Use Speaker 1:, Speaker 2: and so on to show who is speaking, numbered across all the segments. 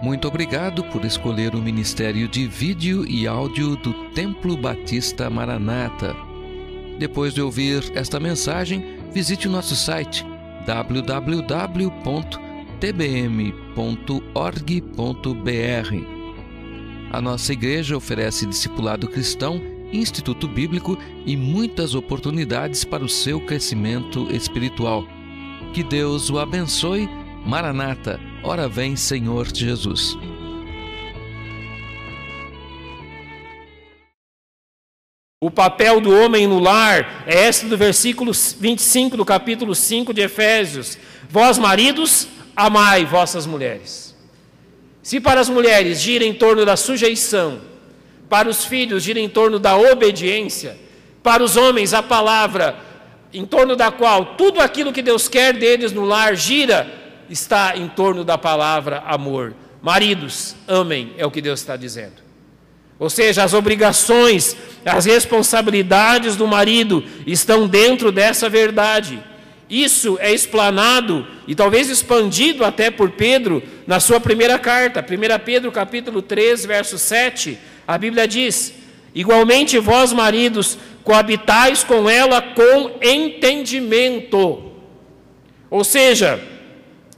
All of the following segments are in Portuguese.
Speaker 1: Muito obrigado por escolher o Ministério de Vídeo e Áudio do Templo Batista Maranata. Depois de ouvir esta mensagem, visite o nosso site www.tbm.org.br. A nossa igreja oferece discipulado cristão, instituto bíblico e muitas oportunidades para o seu crescimento espiritual. Que Deus o abençoe. Maranata, ora vem, Senhor Jesus.
Speaker 2: O papel do homem no lar é esse do versículo 25 do capítulo 5 de Efésios. Vós, maridos, amai vossas mulheres. Se para as mulheres gira em torno da sujeição, para os filhos gira em torno da obediência, para os homens a palavra em torno da qual tudo aquilo que Deus quer deles no lar gira, está em torno da palavra amor. Maridos, amem, é o que Deus está dizendo. Ou seja, as obrigações, as responsabilidades do marido estão dentro dessa verdade. Isso é explanado e talvez expandido até por Pedro na sua primeira carta. 1 Pedro capítulo 3, verso 7, a Bíblia diz: igualmente vós, maridos, coabitais com ela com entendimento. Ou seja,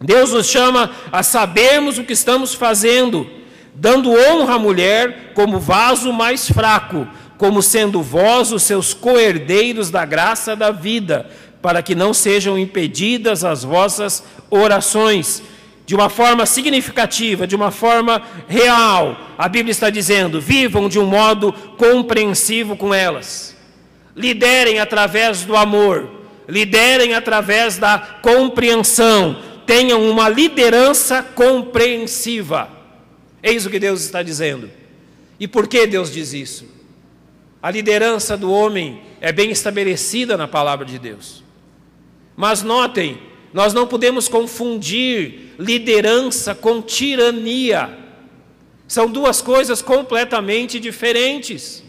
Speaker 2: Deus nos chama a sabermos o que estamos fazendo, dando honra à mulher como vaso mais fraco, como sendo vós os seus co-herdeiros da graça da vida, para que não sejam impedidas as vossas orações. De uma forma significativa, de uma forma real, a Bíblia está dizendo: vivam de um modo compreensivo com elas. Liderem através do amor, liderem através da compreensão, tenham uma liderança compreensiva. Eis o que Deus está dizendo. E por que Deus diz isso? A liderança do homem é bem estabelecida na palavra de Deus. Mas notem, nós não podemos confundir liderança com tirania. São duas coisas completamente diferentes.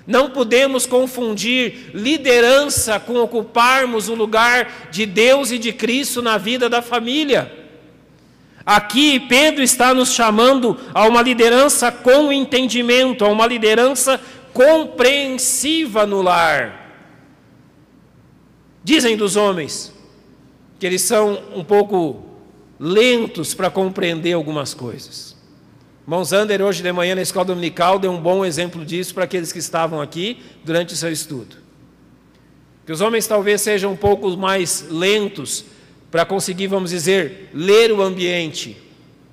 Speaker 2: Não podemos confundir liderança com ocuparmos o lugar de Deus e de Cristo na vida da família. Aqui Pedro está nos chamando a uma liderança com entendimento, a uma liderança compreensiva no lar. Dizem dos homens que eles são um pouco lentos para compreender algumas coisas. Irmão Zander, hoje de manhã na escola dominical, deu um bom exemplo disso para aqueles que estavam aqui durante o seu estudo. Que os homens talvez sejam um pouco mais lentos para conseguir, vamos dizer, ler o ambiente,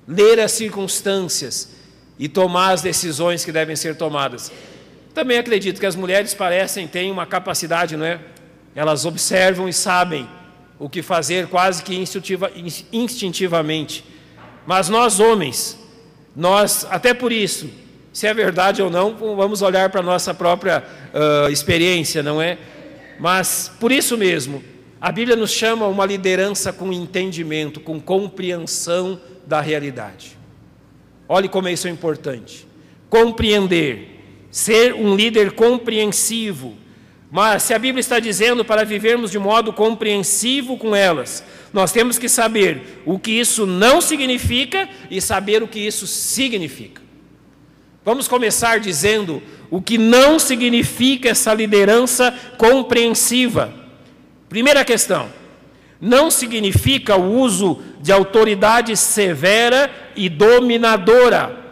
Speaker 2: ler as circunstâncias e tomar as decisões que devem ser tomadas. Também acredito que as mulheres têm uma capacidade, não é? Elas observam e sabem o que fazer quase que instintivamente. Mas nós, homens, até por isso, se é verdade ou não, vamos olhar para a nossa própria experiência, não é? Mas, por isso mesmo, a Bíblia nos chama a uma liderança com entendimento, com compreensão da realidade. Olhe como isso é importante. Compreender, ser um líder compreensivo. Mas se a Bíblia está dizendo para vivermos de modo compreensivo com elas, nós temos que saber o que isso não significa e saber o que isso significa. Vamos começar dizendo o que não significa essa liderança compreensiva. Primeira questão: não significa o uso de autoridade severa e dominadora.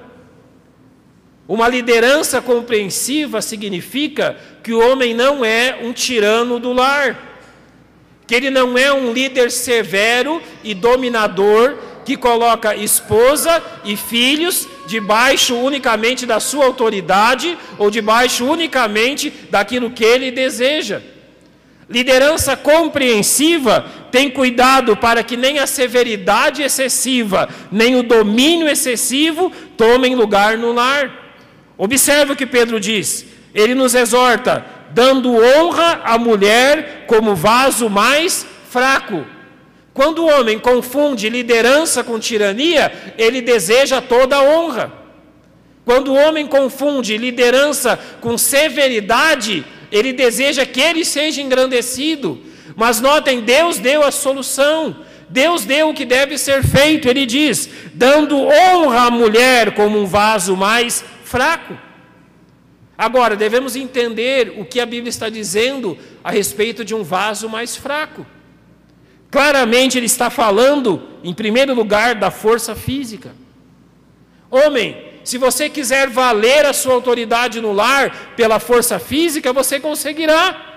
Speaker 2: Uma liderança compreensiva significa que o homem não é um tirano do lar, que ele não é um líder severo e dominador que coloca esposa e filhos debaixo unicamente da sua autoridade ou debaixo unicamente daquilo que ele deseja. Liderança compreensiva tem cuidado para que nem a severidade excessiva, nem o domínio excessivo tomem lugar no lar. Observe o que Pedro diz. Ele nos exorta, dando honra à mulher como vaso mais fraco. Quando o homem confunde liderança com tirania, ele deseja toda a honra. Quando o homem confunde liderança com severidade, ele deseja que ele seja engrandecido. Mas notem, Deus deu a solução. Deus deu o que deve ser feito, ele diz, dando honra à mulher como um vaso mais fraco. Agora, devemos entender o que a Bíblia está dizendo a respeito de um vaso mais fraco. Claramente ele está falando, em primeiro lugar, da força física. Homem, se você quiser valer a sua autoridade no lar pela força física, você conseguirá.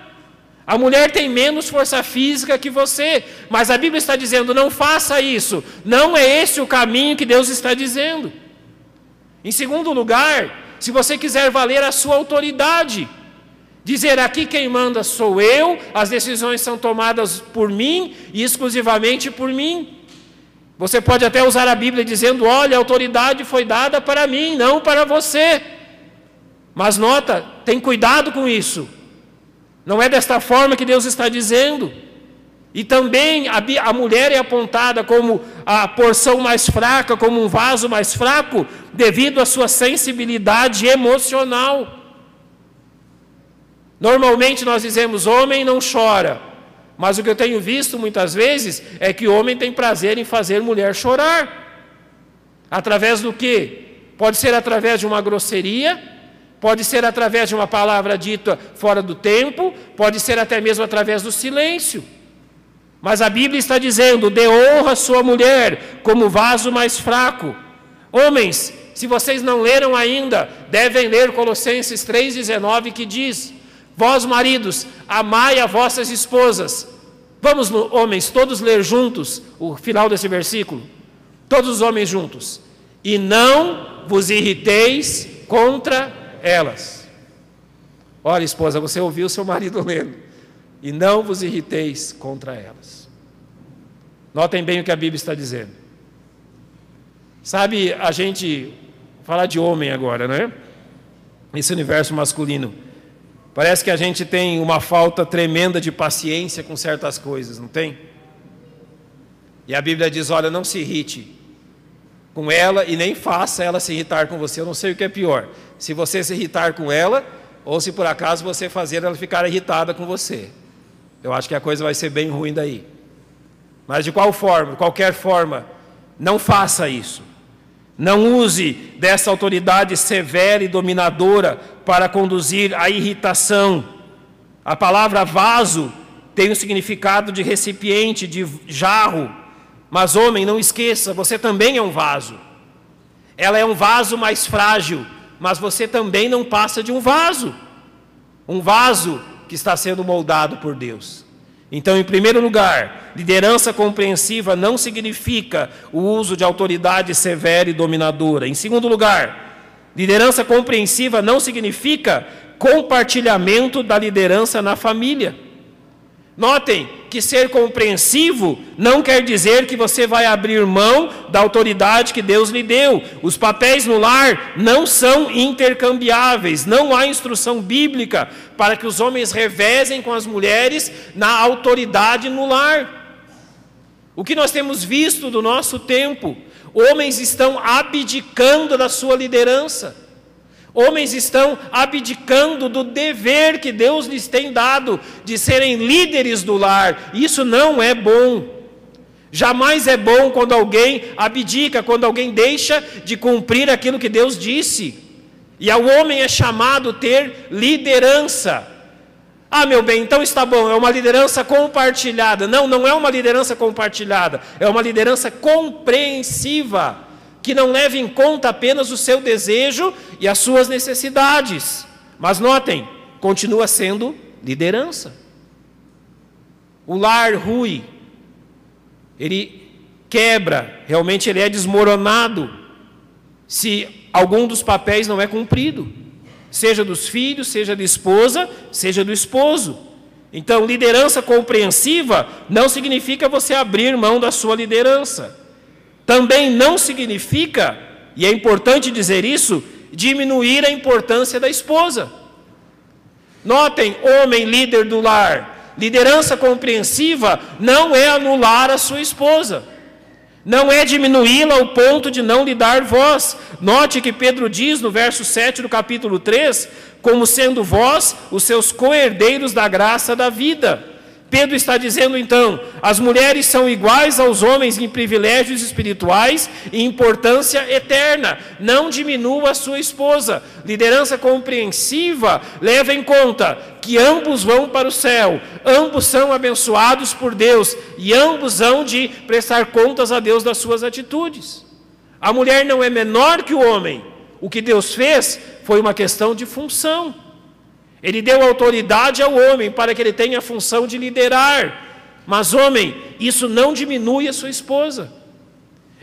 Speaker 2: A mulher tem menos força física que você, mas a Bíblia está dizendo, não faça isso. Não é esse o caminho que Deus está dizendo. Em segundo lugar, se você quiser valer a sua autoridade, dizer aqui quem manda sou eu, as decisões são tomadas por mim e exclusivamente por mim. Você pode até usar a Bíblia dizendo, olha, a autoridade foi dada para mim, não para você. Mas nota, tem cuidado com isso. Não é desta forma que Deus está dizendo. E também a mulher é apontada como a porção mais fraca, como um vaso mais fraco, devido à sua sensibilidade emocional. Normalmente nós dizemos, homem não chora. Mas o que eu tenho visto muitas vezes é que o homem tem prazer em fazer mulher chorar. Através do quê? Pode ser através de uma grosseria, pode ser através de uma palavra dita fora do tempo, pode ser até mesmo através do silêncio. Mas a Bíblia está dizendo, dê honra à sua mulher como vaso mais fraco. Homens, se vocês não leram ainda, devem ler Colossenses 3,19, que diz, vós maridos, amai as vossas esposas. Vamos, homens, todos ler juntos o final desse versículo. Todos os homens juntos. E não vos irriteis contra elas. Olha, esposa, você ouviu seu marido lendo. E não vos irriteis contra elas. Notem bem o que a Bíblia está dizendo. Sabe, a gente falar de homem agora, né? Esse universo masculino. Parece que a gente tem uma falta tremenda de paciência com certas coisas, não tem? E a Bíblia diz, olha, não se irrite com ela e nem faça ela se irritar com você. Eu não sei o que é pior, se você se irritar com ela ou se por acaso você fazer ela ficar irritada com você. Eu acho que a coisa vai ser bem ruim daí. Mas de qualquer forma, não faça isso. Não use dessa autoridade severa e dominadora para conduzir à irritação. A palavra vaso tem o significado de recipiente, de jarro. Mas homem, não esqueça, você também é um vaso. Ela é um vaso mais frágil, mas você também não passa de um vaso. Um vaso que está sendo moldado por Deus. Então, em primeiro lugar, liderança compreensiva não significa o uso de autoridade severa e dominadora. Em segundo lugar, liderança compreensiva não significa compartilhamento da liderança na família. Notem que ser compreensivo não quer dizer que você vai abrir mão da autoridade que Deus lhe deu. Os papéis no lar não são intercambiáveis. Não há instrução bíblica para que os homens revezem com as mulheres na autoridade no lar. O que nós temos visto do nosso tempo? Homens estão abdicando da sua liderança. Homens estão abdicando do dever que Deus lhes tem dado de serem líderes do lar. Isso não é bom. Jamais é bom quando alguém abdica, quando alguém deixa de cumprir aquilo que Deus disse. E ao homem é chamado ter liderança. Ah, meu bem, então está bom, é uma liderança compartilhada. Não, não é uma liderança compartilhada, é uma liderança compreensiva, que não leva em conta apenas o seu desejo e as suas necessidades. Mas notem, continua sendo liderança. O lar rui, ele quebra, realmente ele é desmoronado, se algum dos papéis não é cumprido. Seja dos filhos, seja da esposa, seja do esposo. Então, liderança compreensiva não significa você abrir mão da sua liderança. Também não significa, e é importante dizer isso, diminuir a importância da esposa. Notem, homem líder do lar, liderança compreensiva não é anular a sua esposa. Não é diminuí-la ao ponto de não lhe dar voz. Note que Pedro diz no verso 7 do capítulo 3, como sendo vós os seus co-herdeiros da graça da vida. Pedro está dizendo então, as mulheres são iguais aos homens em privilégios espirituais e importância eterna. Não diminua a sua esposa. Liderança compreensiva leva em conta que ambos vão para o céu, ambos são abençoados por Deus e ambos hão de prestar contas a Deus das suas atitudes. A mulher não é menor que o homem. O que Deus fez foi uma questão de função. Ele deu autoridade ao homem para que ele tenha a função de liderar. Mas, homem, isso não diminui a sua esposa.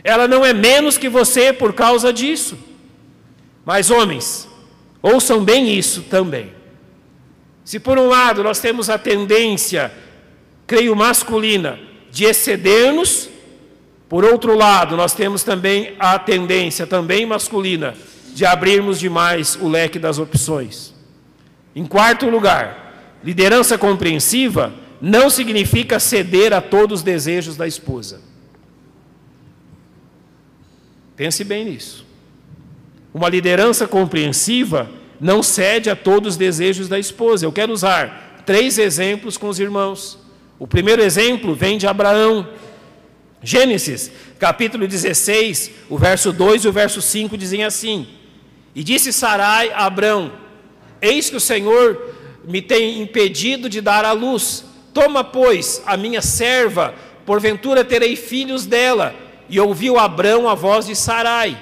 Speaker 2: Ela não é menos que você por causa disso. Mas, homens, ouçam bem isso também. Se por um lado nós temos a tendência, creio masculina, de exceder-nos, por outro lado nós temos também a tendência, também masculina, de abrirmos demais o leque das opções. Em quarto lugar, liderança compreensiva não significa ceder a todos os desejos da esposa. Pense bem nisso. Uma liderança compreensiva não cede a todos os desejos da esposa. Eu quero usar 3 exemplos com os irmãos. O primeiro exemplo vem de Abraão. Gênesis, capítulo 16, o verso 2 e o verso 5 dizem assim: E disse Sarai a Abrão: Eis que o Senhor me tem impedido de dar à luz. Toma, pois, a minha serva, porventura terei filhos dela. E ouviu Abrão a voz de Sarai.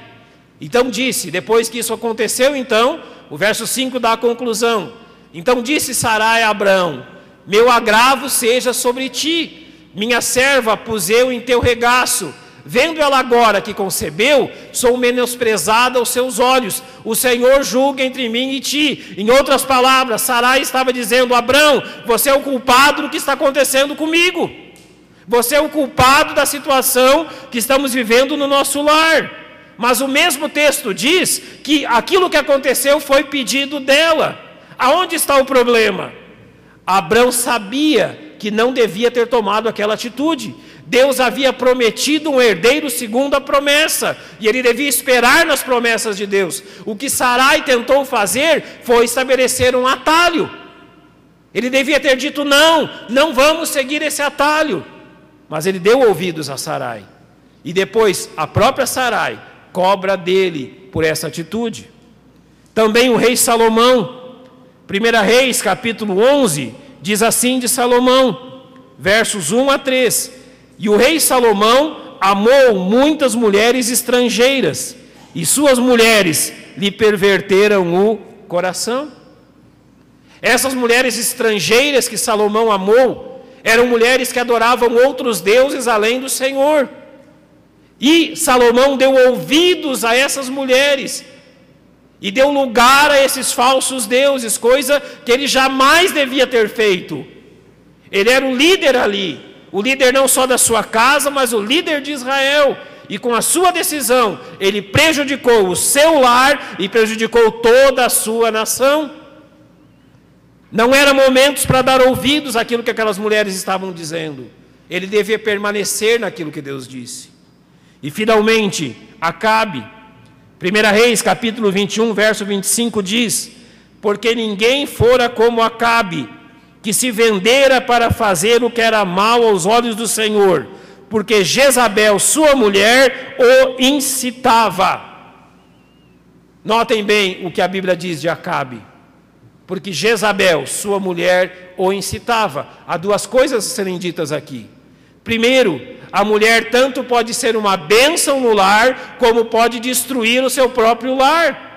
Speaker 2: Então disse, depois que isso aconteceu, então, o verso 5 dá a conclusão. Então disse Sarai a Abrão: Meu agravo seja sobre ti, minha serva pus eu em teu regaço. Vendo ela agora que concebeu, sou menosprezada aos seus olhos. O Senhor julga entre mim e ti. Em outras palavras, Sarai estava dizendo: Abrão, você é o culpado do que está acontecendo comigo. Você é o culpado da situação que estamos vivendo no nosso lar. Mas o mesmo texto diz que aquilo que aconteceu foi pedido dela. Aonde está o problema? Abrão sabia que não devia ter tomado aquela atitude. Deus havia prometido um herdeiro segundo a promessa, e ele devia esperar nas promessas de Deus. O que Sarai tentou fazer foi estabelecer um atalho. Ele devia ter dito: não vamos seguir esse atalho. Mas ele deu ouvidos a Sarai. E depois a própria Sarai cobra dele por essa atitude. Também o rei Salomão, 1 Reis capítulo 11, diz assim de Salomão, versos 1 a 3: E o rei Salomão amou muitas mulheres estrangeiras, e suas mulheres lhe perverteram o coração. Essas mulheres estrangeiras que Salomão amou, eram mulheres que adoravam outros deuses além do Senhor. E Salomão deu ouvidos a essas mulheres, e deu lugar a esses falsos deuses, coisa que ele jamais devia ter feito. Ele era o líder ali. O líder não só da sua casa, mas o líder de Israel. E com a sua decisão, ele prejudicou o seu lar e prejudicou toda a sua nação. Não eram momentos para dar ouvidos àquilo que aquelas mulheres estavam dizendo. Ele devia permanecer naquilo que Deus disse. E finalmente, Acabe, 1 Reis capítulo 21, verso 25 diz: Porque ninguém fora como Acabe, que se vendera para fazer o que era mal aos olhos do Senhor, porque Jezabel, sua mulher, o incitava. Notem bem o que a Bíblia diz de Acabe. Porque Jezabel, sua mulher, o incitava. Há 2 coisas a serem ditas aqui. Primeiro, a mulher tanto pode ser uma bênção no lar, como pode destruir o seu próprio lar.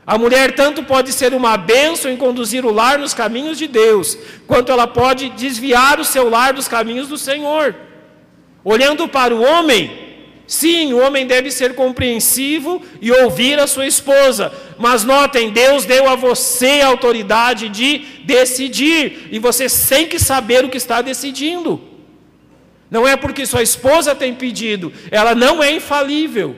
Speaker 2: A mulher tanto pode ser uma bênção em conduzir o lar nos caminhos de Deus, quanto ela pode desviar o seu lar dos caminhos do Senhor. Olhando para o homem, sim, o homem deve ser compreensivo e ouvir a sua esposa. Mas notem, Deus deu a você a autoridade de decidir, e você tem que saber o que está decidindo. Não é porque sua esposa tem pedido, ela não é infalível.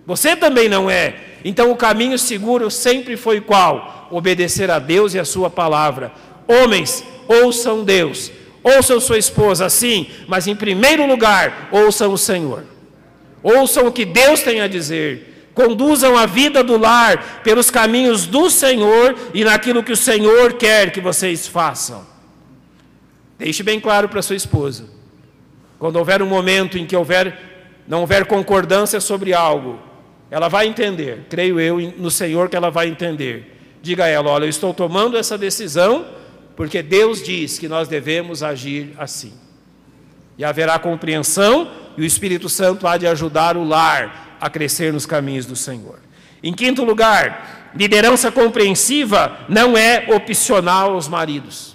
Speaker 2: Você também não é. Então o caminho seguro sempre foi qual? Obedecer a Deus e a sua palavra. Homens, ouçam Deus, ouçam sua esposa, sim, mas em primeiro lugar, ouçam o Senhor. Ouçam o que Deus tem a dizer. Conduzam a vida do lar pelos caminhos do Senhor e naquilo que o Senhor quer que vocês façam. Deixe bem claro para sua esposa. Quando houver um momento em que não houver concordância sobre algo, ela vai entender, creio eu no Senhor que ela vai entender. Diga a ela: olha, eu estou tomando essa decisão porque Deus diz que nós devemos agir assim. E haverá compreensão e o Espírito Santo há de ajudar o lar a crescer nos caminhos do Senhor. Em quinto lugar, liderança compreensiva não é opcional aos maridos.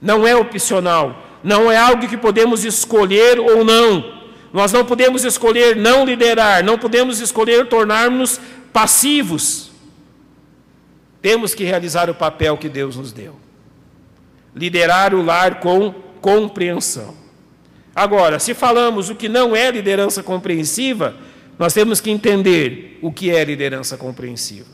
Speaker 2: Não é opcional. Não é algo que podemos escolher ou não. Nós não podemos escolher não liderar, não podemos escolher tornar-nos passivos. Temos que realizar o papel que Deus nos deu. Liderar o lar com compreensão. Agora, se falamos o que não é liderança compreensiva, nós temos que entender o que é liderança compreensiva.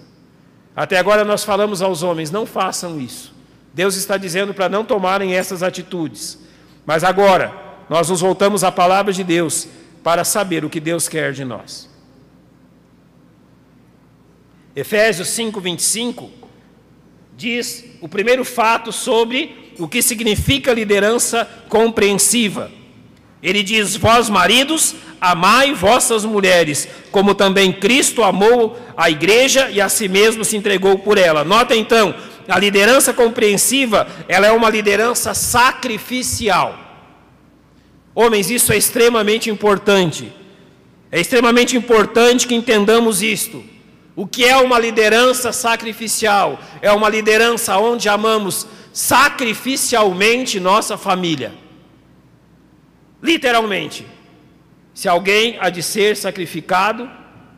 Speaker 2: Até agora nós falamos aos homens: não façam isso. Deus está dizendo para não tomarem essas atitudes. Mas agora, nós nos voltamos à palavra de Deus para saber o que Deus quer de nós. Efésios 5:25 diz o primeiro fato sobre o que significa liderança compreensiva. Ele diz: vós maridos, amai vossas mulheres, como também Cristo amou a igreja e a si mesmo se entregou por ela. Nota então, a liderança compreensiva, ela é uma liderança sacrificial. Homens, isso é extremamente importante. É extremamente importante que entendamos isto. O que é uma liderança sacrificial? É uma liderança onde amamos sacrificialmente nossa família. Literalmente. Se alguém há de ser sacrificado,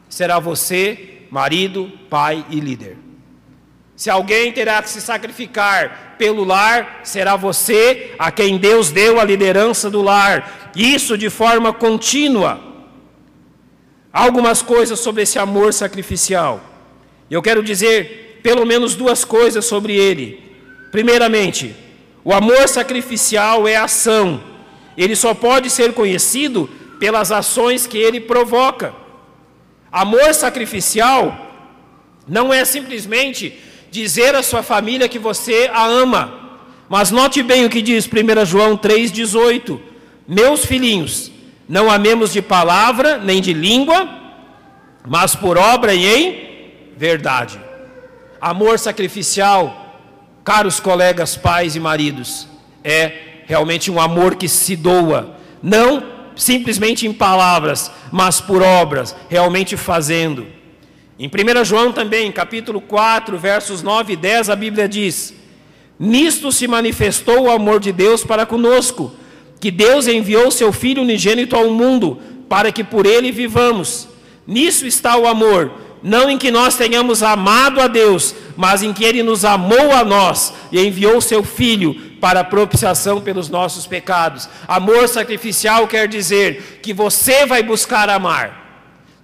Speaker 2: será você, marido, pai e líder. Se alguém terá que se sacrificar pelo lar, será você a quem Deus deu a liderança do lar. Isso de forma contínua. Há algumas coisas sobre esse amor sacrificial. Eu quero dizer pelo menos duas coisas sobre ele. Primeiramente, o amor sacrificial é ação. Ele só pode ser conhecido pelas ações que ele provoca. Amor sacrificial não é simplesmente dizer à sua família que você a ama. Mas note bem o que diz 1 João 3,18. Meus filhinhos, não amemos de palavra nem de língua, mas por obra e em verdade. Amor sacrificial, caros colegas, pais e maridos, é realmente um amor que se doa, não simplesmente em palavras, mas por obras, realmente fazendo. Em 1 João também, capítulo 4, versos 9 e 10, a Bíblia diz: nisto se manifestou o amor de Deus para conosco, que Deus enviou seu Filho unigênito ao mundo, para que por ele vivamos. Nisso está o amor, não em que nós tenhamos amado a Deus, mas em que ele nos amou a nós e enviou seu Filho para a propiciação pelos nossos pecados. Amor sacrificial quer dizer que você vai buscar amar,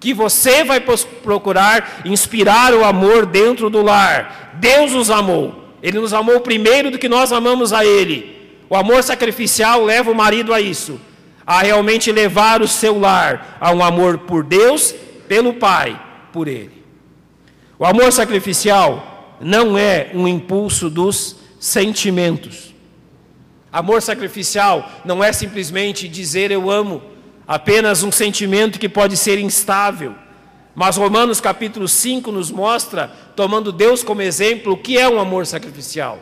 Speaker 2: que você vai procurar inspirar o amor dentro do lar. Deus nos amou, ele nos amou primeiro do que nós amamos a ele. O amor sacrificial leva o marido a isso, a realmente levar o seu lar a um amor por Deus, pelo Pai, por ele. O amor sacrificial não é um impulso dos sentimentos. Amor sacrificial não é simplesmente dizer eu amo, apenas um sentimento que pode ser instável. Mas Romanos capítulo 5 nos mostra, tomando Deus como exemplo, o que é um amor sacrificial.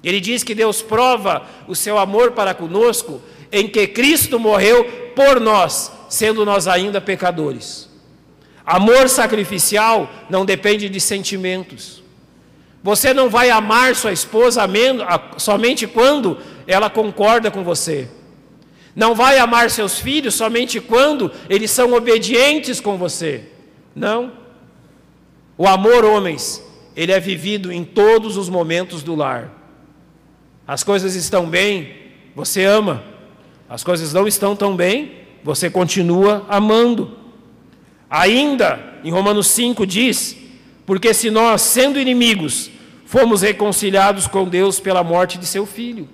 Speaker 2: Ele diz que Deus prova o seu amor para conosco em que Cristo morreu por nós, sendo nós ainda pecadores. Amor sacrificial não depende de sentimentos. Você não vai amar sua esposa somente quando ela concorda com você. Não vai amar seus filhos somente quando eles são obedientes com você. Não. O amor, homens, ele é vivido em todos os momentos do lar. As coisas estão bem, você ama. As coisas não estão tão bem, você continua amando. Ainda, em Romanos 5 diz: porque se nós, sendo inimigos, fomos reconciliados com Deus pela morte de seu Filho.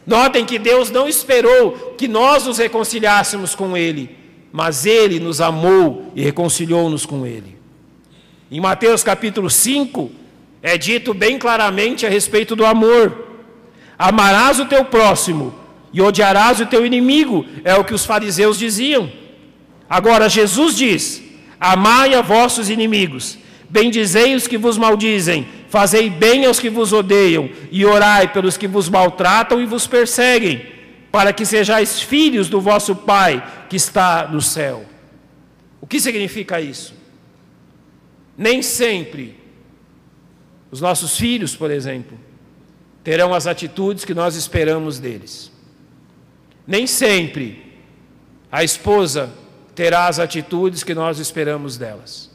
Speaker 2: Notem que Deus não esperou que nós nos reconciliássemos com Ele, mas Ele nos amou e reconciliou-nos com Ele. Em Mateus capítulo 5, é dito bem claramente a respeito do amor. Amarás o teu próximo e odiarás o teu inimigo, é o que os fariseus diziam. Agora Jesus diz: amai a vossos inimigos, bendizei os que vos maldizem, fazei bem aos que vos odeiam, e orai pelos que vos maltratam e vos perseguem, para que sejais filhos do vosso Pai que está no céu. O que significa isso? Nem sempre os nossos filhos, por exemplo, terão as atitudes que nós esperamos deles. Nem sempre a esposa terá as atitudes que nós esperamos delas.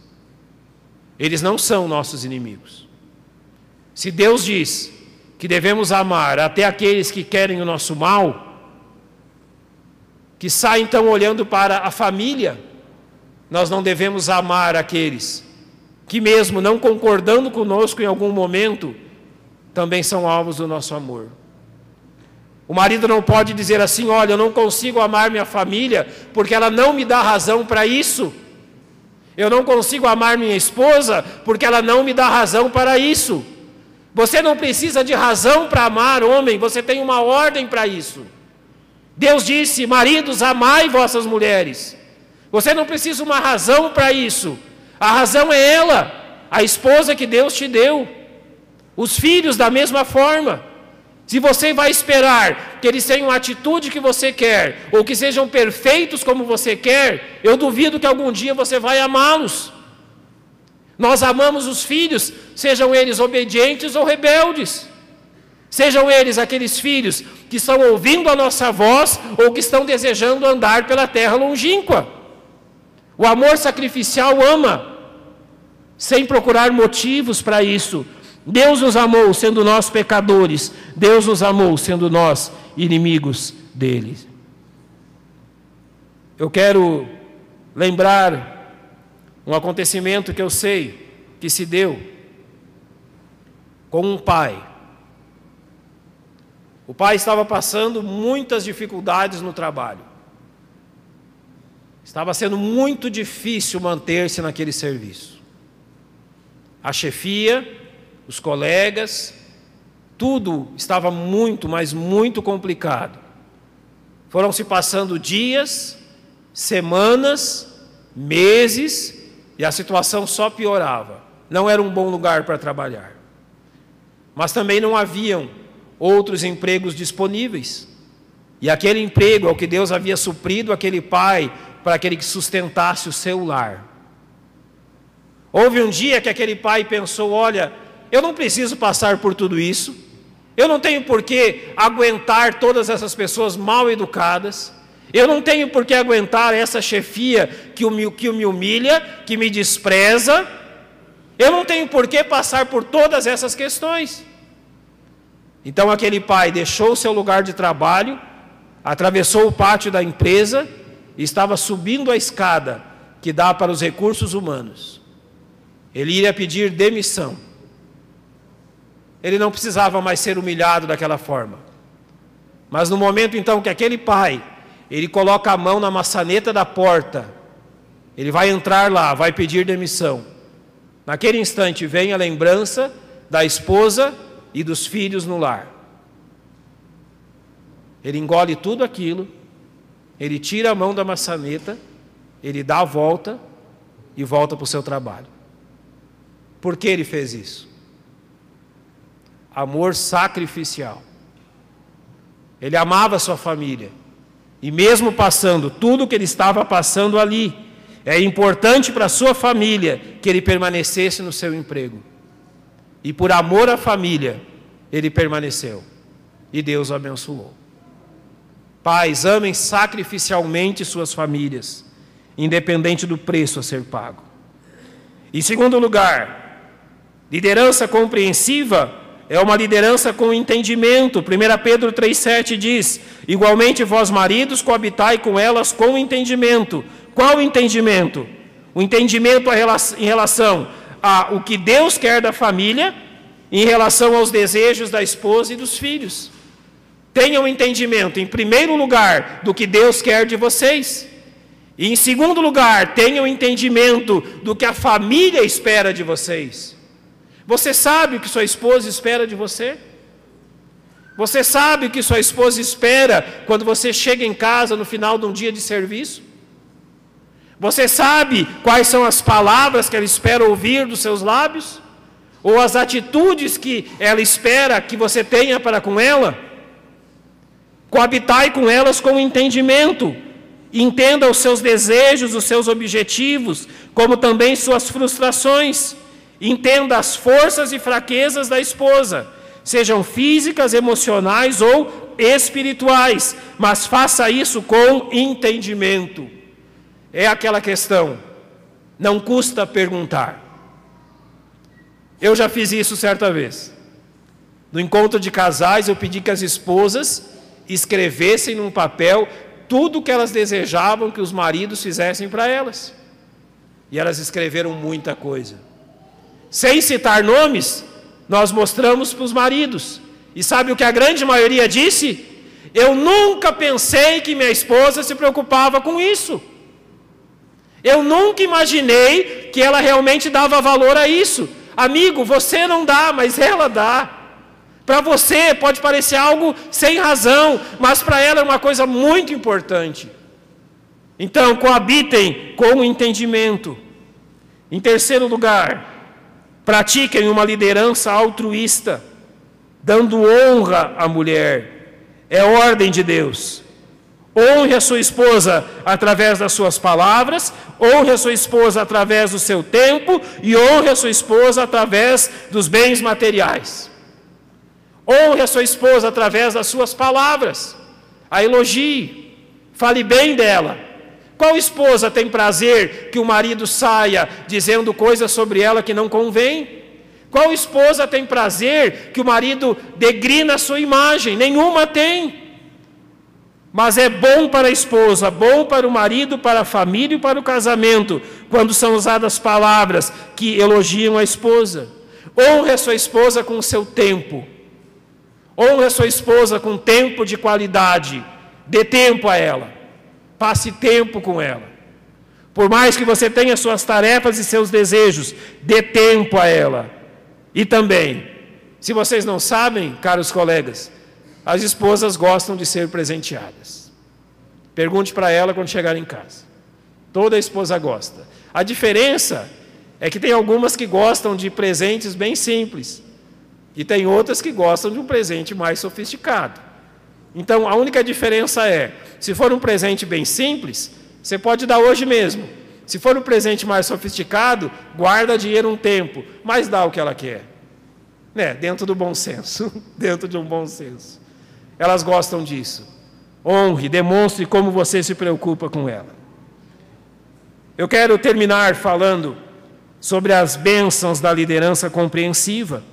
Speaker 2: Eles não são nossos inimigos. Se Deus diz que devemos amar até aqueles que querem o nosso mal, que saem então olhando para a família, nós não devemos amar aqueles que, mesmo não concordando conosco em algum momento, também são alvos do nosso amor. O marido não pode dizer assim: olha, eu não consigo amar minha família porque ela não me dá razão para isso. Eu não consigo amar minha esposa porque ela não me dá razão para isso. Você não precisa de razão para amar, homem, você tem uma ordem para isso. Deus disse: maridos, amai vossas mulheres. Você não precisa de uma razão para isso. A razão é ela, a esposa que Deus te deu. Os filhos da mesma forma. Se você vai esperar que eles tenham a atitude que você quer, ou que sejam perfeitos como você quer, eu duvido que algum dia você vai amá-los. Nós amamos os filhos, sejam eles obedientes ou rebeldes. Sejam eles aqueles filhos que estão ouvindo a nossa voz ou que estão desejando andar pela terra longínqua. O amor sacrificial ama, sem procurar motivos para isso. Deus nos amou sendo nós pecadores. Deus nos amou sendo nós inimigos dele. Eu quero lembrar um acontecimento que eu sei que se deu com um pai. O pai estava passando muitas dificuldades no trabalho. Estava sendo muito difícil manter-se naquele serviço. A chefia, os colegas, tudo estava muito, mas muito complicado. Foram se passando dias, semanas, meses, e a situação só piorava. Não era um bom lugar para trabalhar. Mas também não haviam outros empregos disponíveis. E aquele emprego é o que Deus havia suprido aquele pai para aquele que sustentasse o seu lar. Houve um dia que aquele pai pensou: olha, eu não preciso passar por tudo isso. Eu não tenho por que aguentar todas essas pessoas mal educadas. Eu não tenho por que aguentar essa chefia que me humilha, que me despreza. Eu não tenho por que passar por todas essas questões. Então aquele pai deixou o seu lugar de trabalho, atravessou o pátio da empresa e estava subindo a escada que dá para os recursos humanos. Ele iria pedir demissão. Ele não precisava mais ser humilhado daquela forma. Mas no momento então que aquele pai, ele coloca a mão na maçaneta da porta, ele vai entrar lá, vai pedir demissão. Naquele instante vem a lembrança da esposa e dos filhos no lar. Ele engole tudo aquilo, ele tira a mão da maçaneta, ele dá a volta e volta para o seu trabalho. Por que ele fez isso? Amor sacrificial. Ele amava a sua família. E mesmo passando tudo o que ele estava passando ali, é importante para a sua família que ele permanecesse no seu emprego. E por amor à família, ele permaneceu. E Deus o abençoou. Pais, amem sacrificialmente suas famílias, independente do preço a ser pago. Em segundo lugar, liderança compreensiva é uma liderança com entendimento. 1 Pedro 3,7 diz: igualmente vós maridos coabitai com elas com entendimento. Qual entendimento? O entendimento em relação ao que Deus quer da família, em relação aos desejos da esposa e dos filhos. Tenham entendimento, em primeiro lugar, do que Deus quer de vocês. E em segundo lugar, tenham entendimento do que a família espera de vocês. Você sabe o que sua esposa espera de você? Você sabe o que sua esposa espera quando você chega em casa no final de um dia de serviço? Você sabe quais são as palavras que ela espera ouvir dos seus lábios? Ou as atitudes que ela espera que você tenha para com ela? Coabitai com elas com entendimento. Entenda os seus desejos, os seus objetivos, como também suas frustrações. Entenda as forças e fraquezas da esposa, sejam físicas, emocionais ou espirituais, mas faça isso com entendimento. É aquela questão, não custa perguntar. Eu já fiz isso certa vez. No encontro de casais, eu pedi que as esposas escrevessem num papel tudo o que elas desejavam que os maridos fizessem para elas. E elas escreveram muita coisa. Sem citar nomes, nós mostramos para os maridos. E sabe o que a grande maioria disse? Eu nunca pensei que minha esposa se preocupava com isso. Eu nunca imaginei que ela realmente dava valor a isso. Amigo, você não dá, mas ela dá. Para você pode parecer algo sem razão, mas para ela é uma coisa muito importante. Então, coabitem com o entendimento. Em terceiro lugar, pratiquem uma liderança altruísta, dando honra à mulher. É ordem de Deus. Honre a sua esposa através das suas palavras, honre a sua esposa através do seu tempo e honre a sua esposa através dos bens materiais. Honre a sua esposa através das suas palavras, a elogie, fale bem dela. Qual esposa tem prazer que o marido saia dizendo coisas sobre ela que não convém? Qual esposa tem prazer que o marido degrina a sua imagem? Nenhuma tem. Mas é bom para a esposa, bom para o marido, para a família e para o casamento, quando são usadas palavras que elogiam a esposa. Honre a sua esposa com o seu tempo. Honre a sua esposa com tempo de qualidade. Dê tempo a ela. Passe tempo com ela. Por mais que você tenha suas tarefas e seus desejos, dê tempo a ela. E também, se vocês não sabem, caros colegas, as esposas gostam de ser presenteadas. Pergunte para ela quando chegar em casa. Toda esposa gosta. A diferença é que tem algumas que gostam de presentes bem simples. E tem outras que gostam de um presente mais sofisticado. Então, a única diferença é, se for um presente bem simples, você pode dar hoje mesmo. Se for um presente mais sofisticado, guarda dinheiro um tempo, mas dá o que ela quer. Dentro do bom senso. Dentro de um bom senso. Elas gostam disso. Honre, demonstre como você se preocupa com ela. Eu quero terminar falando sobre as bênçãos da liderança compreensiva.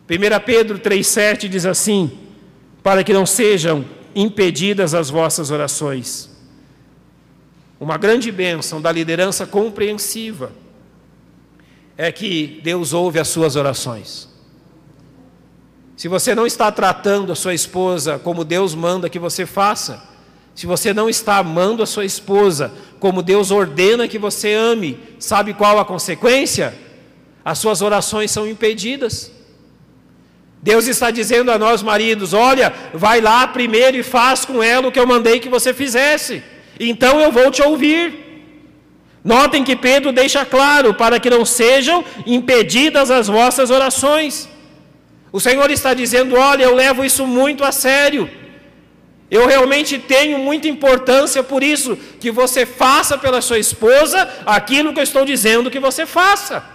Speaker 2: 1 Pedro 3,7 diz assim: para que não sejam impedidas as vossas orações. Uma grande bênção da liderança compreensiva é que Deus ouve as suas orações. Se você não está tratando a sua esposa como Deus manda que você faça, se você não está amando a sua esposa como Deus ordena que você ame, sabe qual a consequência? As suas orações são impedidas. Deus está dizendo a nós maridos, olha, vai lá primeiro e faz com ela o que eu mandei que você fizesse, então eu vou te ouvir. Notem que Pedro deixa claro, para que não sejam impedidas as vossas orações. O Senhor está dizendo, olha, eu levo isso muito a sério. Eu realmente tenho muita importância por isso, que você faça pela sua esposa aquilo que eu estou dizendo que você faça.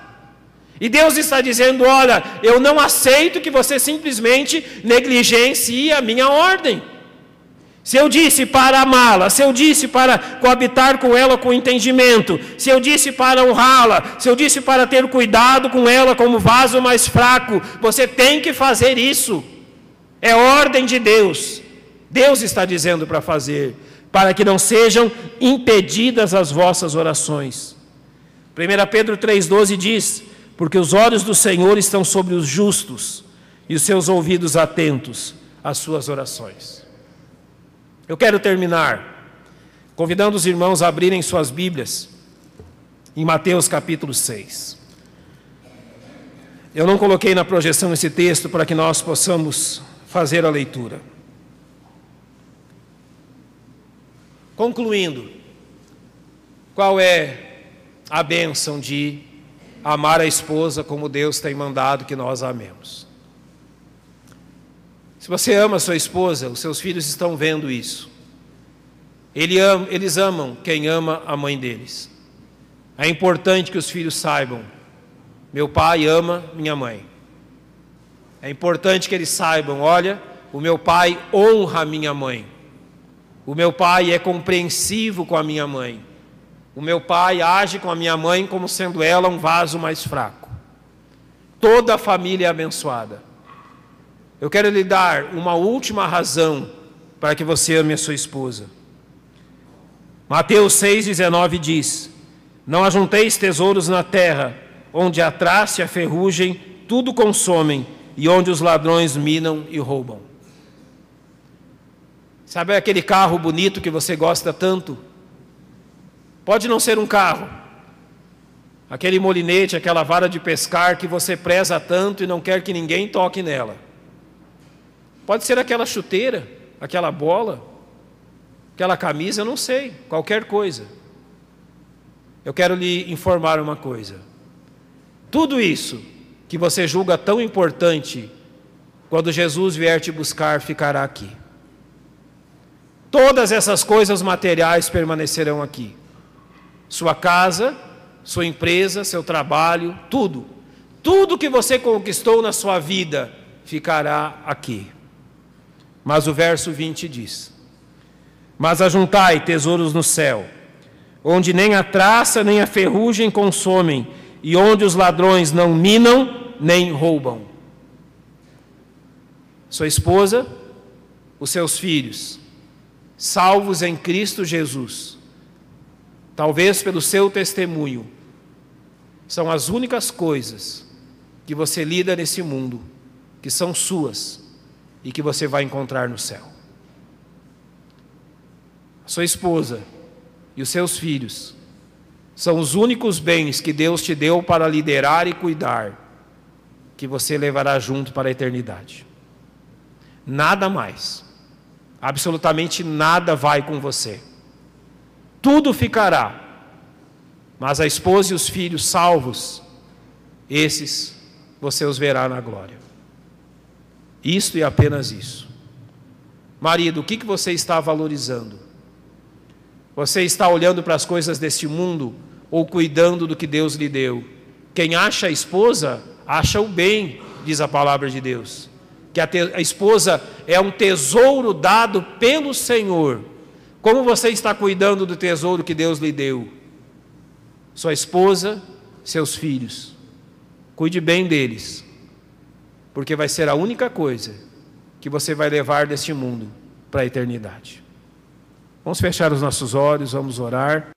Speaker 2: E Deus está dizendo, olha, eu não aceito que você simplesmente negligencie a minha ordem. Se eu disse para amá-la, se eu disse para coabitar com ela com entendimento, se eu disse para honrá-la, se eu disse para ter cuidado com ela como vaso mais fraco, você tem que fazer isso. É ordem de Deus. Deus está dizendo para fazer, para que não sejam impedidas as vossas orações. 1 Pedro 3,12 diz, porque os olhos do Senhor estão sobre os justos e os seus ouvidos atentos às suas orações. Eu quero terminar convidando os irmãos a abrirem suas Bíblias em Mateus capítulo 6. Eu não coloquei na projeção esse texto para que nós possamos fazer a leitura. Concluindo, qual é a bênção de amar a esposa como Deus tem mandado que nós a amemos? Se você ama a sua esposa, os seus filhos estão vendo isso. Eles amam quem ama a mãe deles. É importante que os filhos saibam: meu pai ama minha mãe. É importante que eles saibam: olha, o meu pai honra a minha mãe. O meu pai é compreensivo com a minha mãe. O meu pai age com a minha mãe como sendo ela um vaso mais fraco. Toda a família é abençoada. Eu quero lhe dar uma última razão para que você ame a sua esposa. Mateus 6,19 diz: não ajunteis tesouros na terra, onde a traça e a ferrugem tudo consomem, e onde os ladrões minam e roubam. Sabe aquele carro bonito que você gosta tanto? Pode não ser um carro. Aquele molinete, aquela vara de pescar que você preza tanto e não quer que ninguém toque nela. Pode ser aquela chuteira, aquela bola, aquela camisa, eu não sei, qualquer coisa. Eu quero lhe informar uma coisa. Tudo isso que você julga tão importante, quando Jesus vier te buscar, ficará aqui. Todas essas coisas materiais permanecerão aqui. Sua casa, sua empresa, seu trabalho, tudo. Tudo que você conquistou na sua vida ficará aqui. Mas o verso 20 diz: mas ajuntai tesouros no céu, onde nem a traça nem a ferrugem consomem, e onde os ladrões não minam nem roubam. Sua esposa, os seus filhos, salvos em Cristo Jesus, talvez pelo seu testemunho, são as únicas coisas que você lida nesse mundo, que são suas e que você vai encontrar no céu. A sua esposa e os seus filhos são os únicos bens que Deus te deu para liderar e cuidar, que você levará junto para a eternidade. Nada mais. Absolutamente nada vai com você. Tudo ficará. Mas a esposa e os filhos salvos, esses você os verá na glória. Isto e apenas isso. Marido, o que você está valorizando? Você está olhando para as coisas deste mundo ou cuidando do que Deus lhe deu? Quem acha a esposa, acha o bem, diz a palavra de Deus. Que a esposa é um tesouro dado pelo Senhor. Como você está cuidando do tesouro que Deus lhe deu? Sua esposa, seus filhos. Cuide bem deles, porque vai ser a única coisa que você vai levar deste mundo para a eternidade. Vamos fechar os nossos olhos, vamos orar.